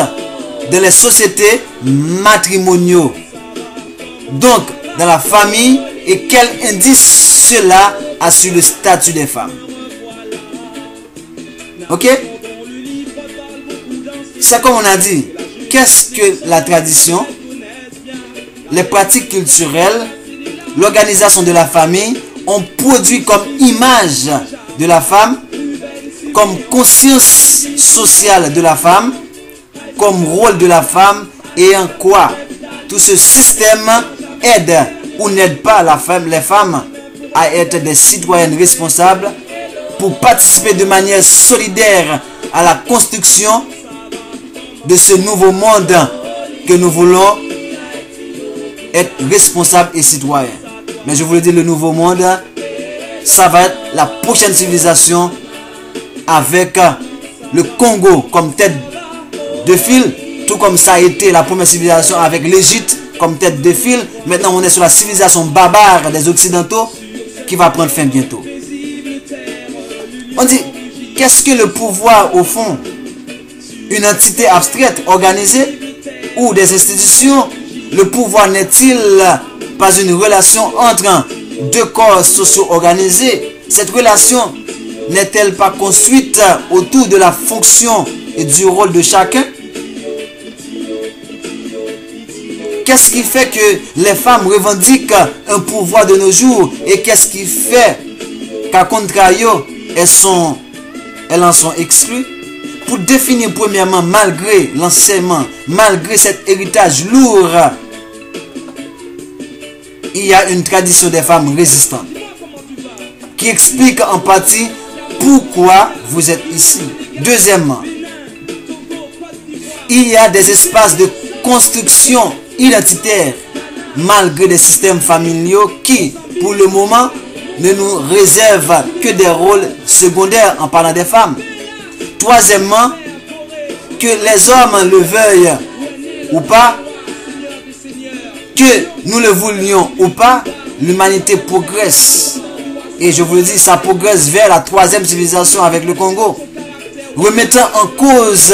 dans les sociétés matrimoniaux, donc dans la famille, et quel indice cela a sur le statut des femmes. Ok? C'est comme on a dit, qu'est-ce que la tradition, les pratiques culturelles, l'organisation de la famille ont produit comme image de la femme, comme conscience sociale de la femme, comme rôle de la femme, et en quoi tout ce système aide ou n'aide pas les femmes à être des citoyennes responsables pour participer de manière solidaire à la construction de ce nouveau monde que nous voulons être responsables et citoyens. Mais je vous le dis, le nouveau monde, ça va être la prochaine civilisation avec le Congo comme tête de file, tout comme ça a été la première civilisation avec l'Égypte comme tête de file. Maintenant, on est sur la civilisation barbare des Occidentaux qui va prendre fin bientôt. On dit, qu'est-ce que le pouvoir au fond? Une entité abstraite, organisée ou des institutions? Le pouvoir n'est-il pas une relation entre deux corps sociaux organisés? Cette relation n'est-elle pas construite autour de la fonction et du rôle de chacun? Qu'est-ce qui fait que les femmes revendiquent un pouvoir de nos jours? Et qu'est-ce qui fait qu'à contrario, elles en sont exclues? Pour définir premièrement, malgré l'enseignement, malgré cet héritage lourd, il y a une tradition des femmes résistantes qui explique en partie pourquoi vous êtes ici. Deuxièmement, il y a des espaces de construction identitaire malgré des systèmes familiaux qui, pour le moment, ne nous réservent que des rôles secondaires en parlant des femmes. Troisièmement, que les hommes le veuillent ou pas, que nous le voulions ou pas, l'humanité progresse. Et je vous le dis, ça progresse vers la troisième civilisation avec le Congo. Remettant en cause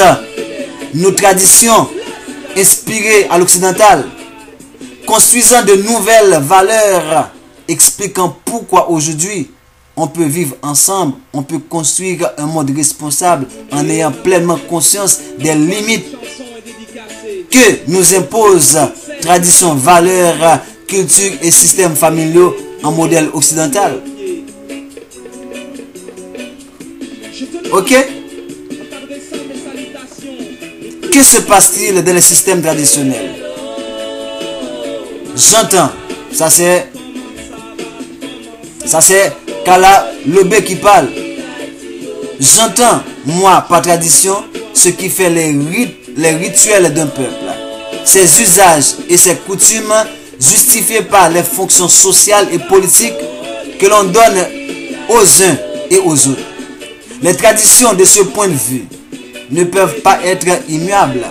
nos traditions inspirées à l'occidental, construisant de nouvelles valeurs, expliquant pourquoi aujourd'hui on peut vivre ensemble, on peut construire un monde responsable en ayant pleinement conscience des limites que nous imposent traditions, valeurs, culture et systèmes familiaux en modèle occidental. Ok? Que se passe-t-il dans les systèmes traditionnels? J'entends, ça c'est Kala Lobé qui parle. J'entends, moi, par tradition, ce qui fait les rituels d'un peuple. Ses usages et ses coutumes justifiés par les fonctions sociales et politiques que l'on donne aux uns et aux autres. Les traditions de ce point de vue ne peuvent pas être immuables.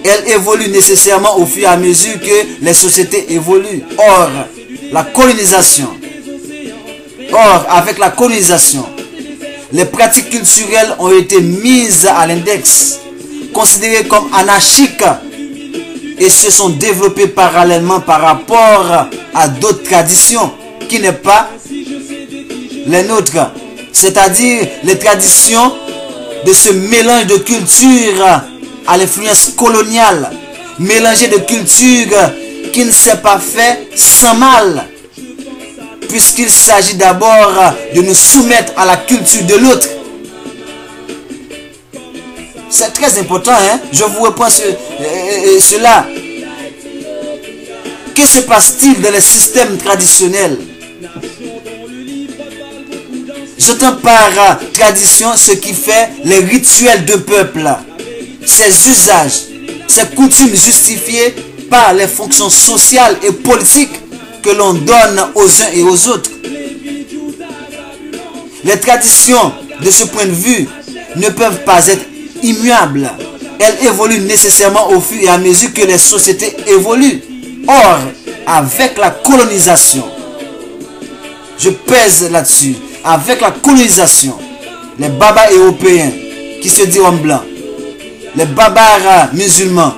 Elles évoluent nécessairement au fur et à mesure que les sociétés évoluent. Or, avec la colonisation, les pratiques culturelles ont été mises à l'index, considérées comme anarchiques, et se sont développées parallèlement par rapport à d'autres traditions qui n'est pas les nôtres, c'est-à-dire les traditions de ce mélange de culture à l'influence coloniale, mélanger de cultures qui ne s'est pas fait sans mal, puisqu'il s'agit d'abord de nous soumettre à la culture de l'autre. C'est très important, hein? Je vous reprends cela. Que se passe-t-il dans les systèmes traditionnels? J'entends par tradition ce qui fait les rituels de peuple, ses usages, ses coutumes justifiées par les fonctions sociales et politiques que l'on donne aux uns et aux autres. Les traditions, de ce point de vue, ne peuvent pas être immuables. Elles évoluent nécessairement au fur et à mesure que les sociétés évoluent. Or, avec la colonisation, je pèse là-dessus, avec la colonisation, les barbares européens qui se diront blancs, les barbares musulmans,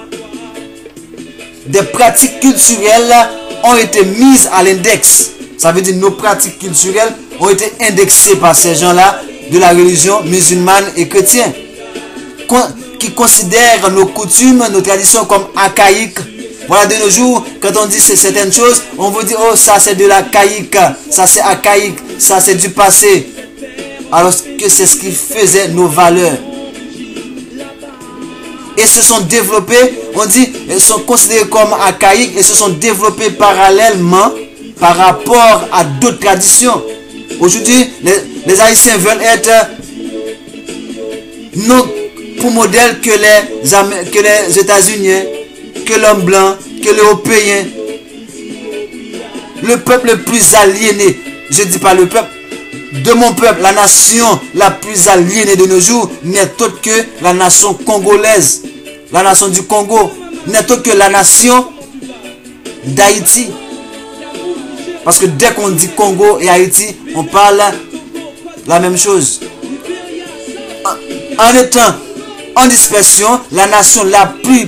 des pratiques culturelles ont été mises à l'index. Ça veut dire nos pratiques culturelles ont été indexées par ces gens-là de la religion musulmane et chrétienne, qui considèrent nos coutumes, nos traditions comme archaïques. Voilà, de nos jours, quand on dit certaines choses, on veut dire, oh, ça c'est de l'archaïque, ça c'est archaïque, ça c'est du passé. Alors que c'est ce qui faisait nos valeurs. et se sont développés, on dit, ils sont considérés comme archaïques et se sont développés parallèlement par rapport à d'autres traditions. Aujourd'hui, les Haïtiens veulent être non pour modèle que les États-Unis, que l'homme blanc, que l'Européen. Le peuple le plus aliéné, je ne dis pas le peuple, de mon peuple, la nation la plus aliénée de nos jours n'est autre que la nation congolaise, la nation du Congo, n'est autre que la nation d'Haïti. Parce que dès qu'on dit Congo et Haïti, on parle la même chose. En étant en dispersion, la nation la plus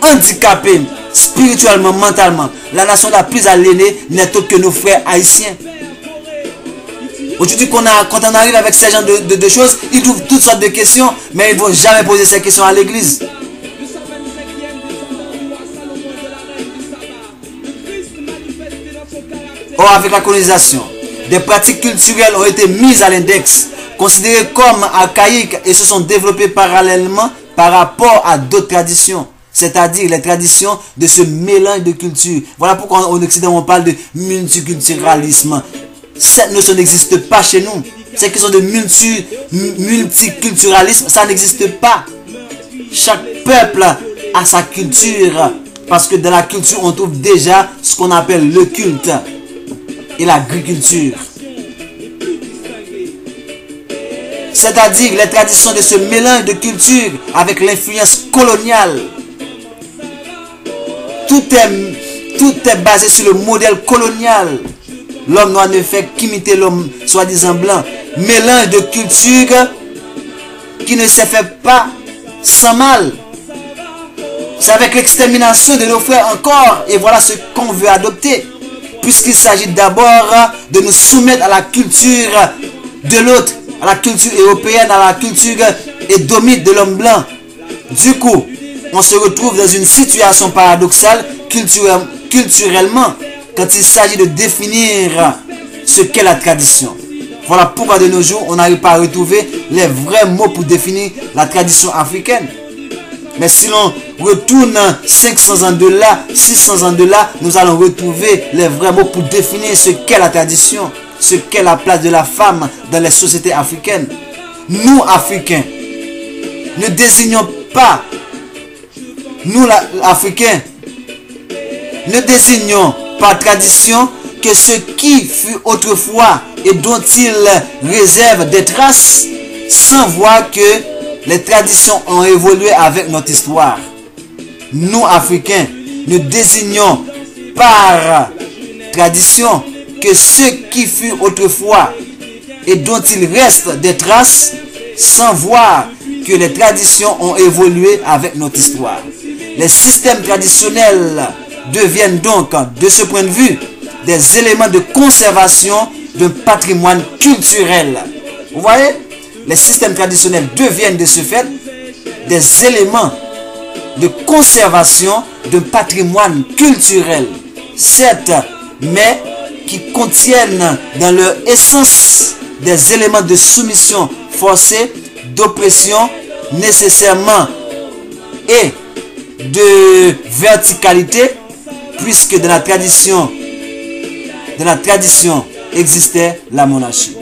handicapée spirituellement, mentalement, la nation la plus aliénée n'est autre que nos frères haïtiens. Aujourd'hui, quand on arrive avec ces genres de choses, ils trouvent toutes sortes de questions, mais ils ne vont jamais poser ces questions à l'église. Or, avec la colonisation, des pratiques culturelles ont été mises à l'index, considérées comme archaïques et se sont développées parallèlement par rapport à d'autres traditions. C'est-à-dire les traditions de ce mélange de cultures. Voilà pourquoi en Occident on parle de multiculturalisme. Cette notion n'existe pas chez nous. Ces questions de multiculturalisme, ça n'existe pas. Chaque peuple a sa culture. Parce que dans la culture, on trouve déjà ce qu'on appelle le culte et l'agriculture. C'est-à-dire les traditions de ce mélange de cultures avec l'influence coloniale. Tout est basé sur le modèle colonial. L'homme noir ne fait qu'imiter l'homme soi-disant blanc. Mélange de cultures qui ne se fait pas sans mal. C'est avec l'extermination de nos frères encore. Et voilà ce qu'on veut adopter. Puisqu'il s'agit d'abord de nous soumettre à la culture de l'autre, à la culture européenne, à la culture édomite de l'homme blanc. Du coup, on se retrouve dans une situation paradoxale culturellement quand il s'agit de définir ce qu'est la tradition. Voilà pourquoi de nos jours, on n'arrive pas à retrouver les vrais mots pour définir la tradition africaine. Mais si l'on retourne 500 ans de là, 600 ans de là, nous allons retrouver les vrais mots pour définir ce qu'est la tradition, ce qu'est la place de la femme dans les sociétés africaines. Nous, Africains, ne désignons pas, nous, Africains, ne désignons par tradition que ce qui fut autrefois et dont il réserve des traces, sans voir que les traditions ont évolué avec notre histoire. Nous, Africains, ne désignons par tradition que ce qui fut autrefois et dont il reste des traces, sans voir que les traditions ont évolué avec notre histoire. Les systèmes traditionnels deviennent donc, de ce point de vue, des éléments de conservation d'un patrimoine culturel. Vous voyez? Les systèmes traditionnels deviennent de ce fait des éléments de conservation d'un patrimoine culturel. Certes, mais qui contiennent dans leur essence des éléments de soumission forcée, d'oppression nécessairement et de verticalité, puisque dans la tradition existait la monarchie.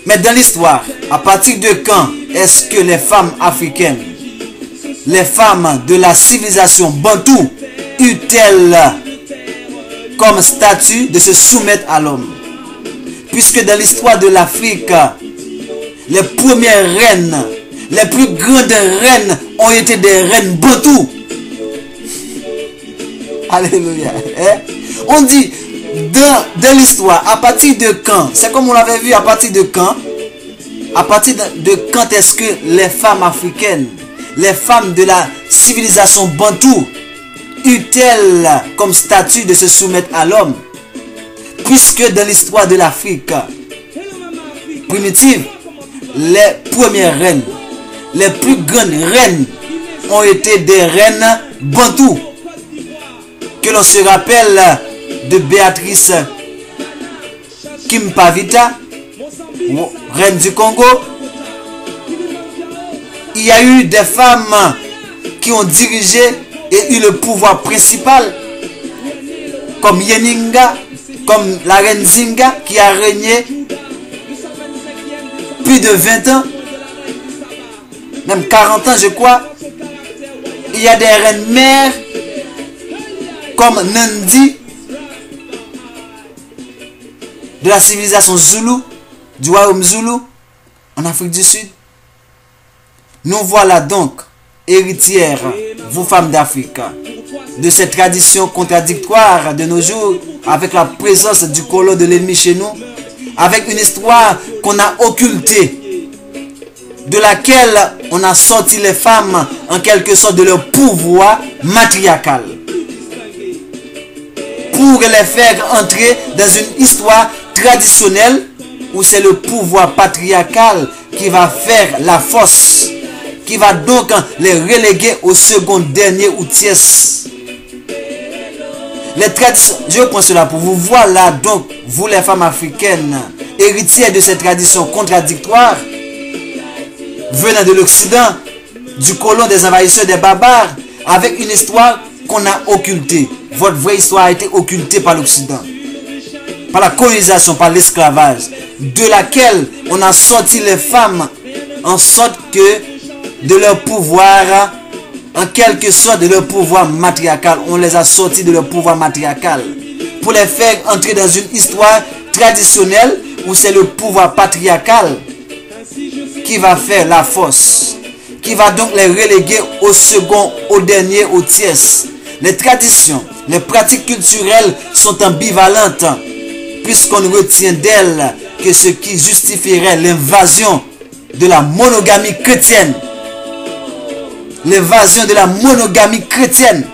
Mais dans l'histoire, à partir de quand est-ce que les femmes africaines, les femmes de la civilisation bantoue, eut-elles comme statut de se soumettre à l'homme? Puisque dans l'histoire de l'Afrique, les premières reines, les plus grandes reines ont été des reines bantoues. Alléluia. On dit dans l'histoire, à partir de quand, c'est comme on l'avait vu, à partir de quand est-ce que les femmes africaines, les femmes de la civilisation bantoue, eut-elles comme statut de se soumettre à l'homme? Puisque dans l'histoire de l'Afrique primitive, les premières reines, les plus grandes reines ont été des reines bantoues. Que l'on se rappelle de Béatrice Kimpavita, reine du Congo, il y a eu des femmes qui ont dirigé et eu le pouvoir principal, comme Yeninga, comme la reine Zinga, qui a régné plus de 20 ans, même 40 ans je crois. Il y a des reines mères comme Nandi, de la civilisation Zoulou, du royaume Zoulou, en Afrique du Sud. Nous voilà donc héritières, vous femmes d'Afrique, de cette tradition contradictoire de nos jours, avec la présence du colon de l'ennemi chez nous, avec une histoire qu'on a occultée, de laquelle on a sorti les femmes en quelque sorte de leur pouvoir matriarcal, pour les faire entrer dans une histoire traditionnelle où c'est le pouvoir patriarcal qui va faire la force, qui va donc les reléguer au second, dernier ou tiers. Les traditions, je prends cela pour vous. Voilà donc, vous les femmes africaines, héritières de ces traditions contradictoires, venant de l'Occident, du colon, des envahisseurs, des barbares, avec une histoire qu'on a occultée. Votre vraie histoire a été occultée par l'Occident, par la colonisation, par l'esclavage, de laquelle on a sorti les femmes en sorte que de leur pouvoir, en quelque sorte de leur pouvoir matriarcal, on les a sortis de leur pouvoir matriarcal pour les faire entrer dans une histoire traditionnelle où c'est le pouvoir patriarcal qui va faire la force, qui va donc les reléguer au second, au dernier, au tiers. Les traditions, les pratiques culturelles sont ambivalentes, puisqu'on retient d'elles que ce qui justifierait l'invasion de la monogamie chrétienne. L'invasion de la monogamie chrétienne.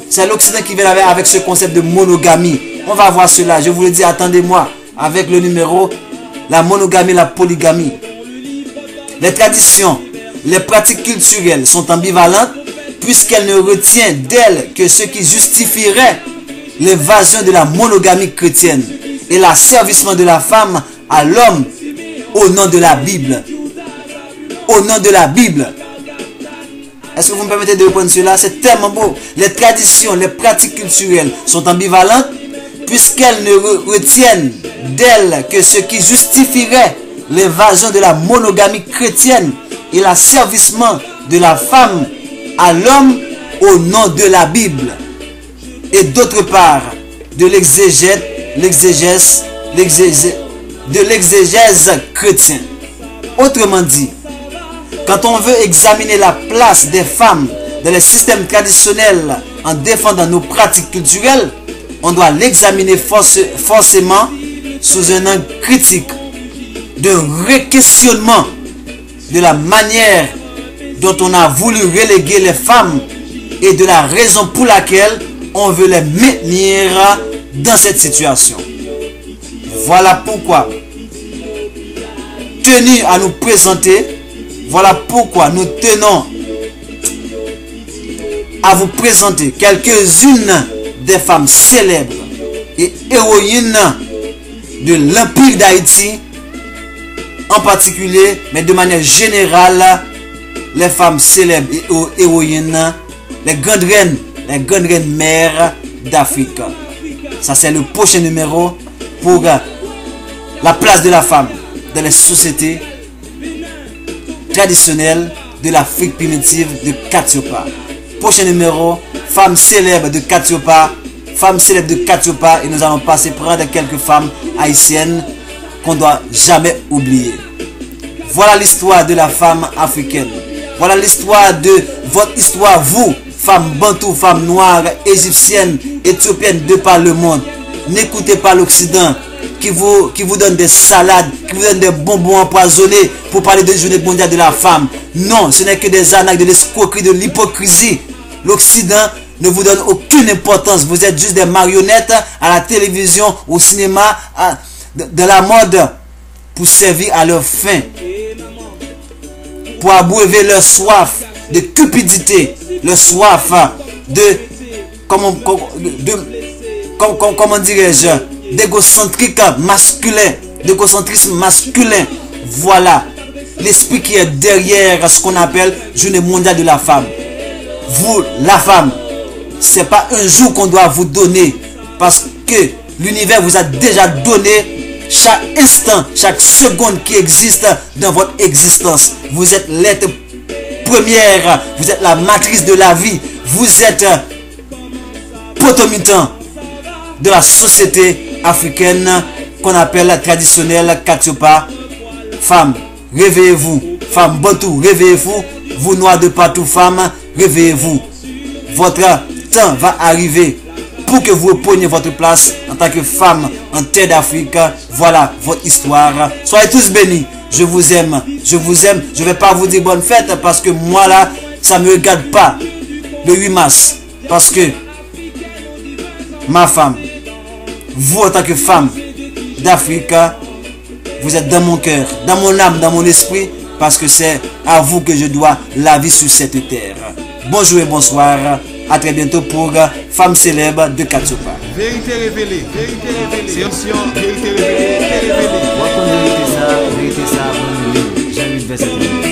C'est l'Occident qui vient avec ce concept de monogamie. On va voir cela, je vous le dis, attendez-moi, avec le numéro, la monogamie, la polygamie. Les traditions, les pratiques culturelles sont ambivalentes, puisqu'elles ne retiennent d'elles que ce qui justifierait l'invasion de la monogamie chrétienne et l'asservissement de la femme à l'homme au nom de la Bible. Au nom de la Bible. Est-ce que vous me permettez de reprendre cela? C'est tellement beau. Les traditions, les pratiques culturelles sont ambivalentes, puisqu'elles ne retiennent d'elles que ce qui justifierait l'invasion de la monogamie chrétienne et l'asservissement de la femme à l'homme au nom de la Bible. Et d'autre part, de l'exégèse chrétien. Autrement dit, quand on veut examiner la place des femmes dans les systèmes traditionnels en défendant nos pratiques culturelles, on doit l'examiner forcément sous un angle critique, d'un re-questionnement de la manière dont on a voulu reléguer les femmes et de la raison pour laquelle on veut les maintenir dans cette situation. Voilà pourquoi, tenu à nous présenter, voilà pourquoi nous tenons à vous présenter quelques-unes des femmes célèbres et héroïnes de l'Empire d'Haïti, en particulier, mais de manière générale, les femmes célèbres et héroïnes, les grandes reines mères d'Afrique. Ça, c'est le prochain numéro pour la place de la femme dans les sociétés traditionnelles de l'Afrique primitive de Katiopa. Prochain numéro, femmes célèbres de Katiopa. Femmes célèbres de Katiopa. Et nous allons passer prendre quelques femmes haïtiennes qu'on ne doit jamais oublier. Voilà l'histoire de la femme africaine. Voilà l'histoire de votre histoire, vous, femmes bantoues, femmes noires, égyptiennes, éthiopiennes de par le monde. N'écoutez pas l'Occident qui vous donne des salades, qui vous donne des bonbons empoisonnés pour parler de journée mondiale de la femme. Non, ce n'est que des arnaques, de l'escroquerie, de l'hypocrisie. L'Occident ne vous donne aucune importance. Vous êtes juste des marionnettes à la télévision, au cinéma, de la mode, pour servir à leur faim, pour abreuver leur soif de cupidité, leur soif de comment dirais-je, d'égocentrisme masculin. Voilà l'esprit qui est derrière ce qu'on appelle Journée mondiale de la femme. Vous, la femme, c'est pas un jour qu'on doit vous donner, parce que l'univers vous a déjà donné chaque instant, chaque seconde qui existe dans votre existence. Vous êtes l'être première, vous êtes la matrice de la vie, vous êtes potomitan de la société africaine qu'on appelle la traditionnelle Katiopa. Femmes, réveillez-vous. Femmes bantou, réveillez-vous. Vous noirs de partout, femmes, réveillez-vous. Votre temps va arriver pour que vous preniez votre place en tant que femme en terre d'Afrique. Voilà votre histoire. Soyez tous bénis. Je vous aime. Je vous aime. Je ne vais pas vous dire bonne fête parce que moi là, ça ne me regarde pas le 8 mars. Parce que ma femme, vous en tant que femme d'Afrique, vous êtes dans mon cœur, dans mon âme, dans mon esprit, parce que c'est à vous que je dois la vie sur cette terre. Bonjour et bonsoir. À très bientôt pour Femmes célèbres de Katiopa. Vérité révélée, c'est option, vérité révélée, Vérité ça, Jean-Luc verset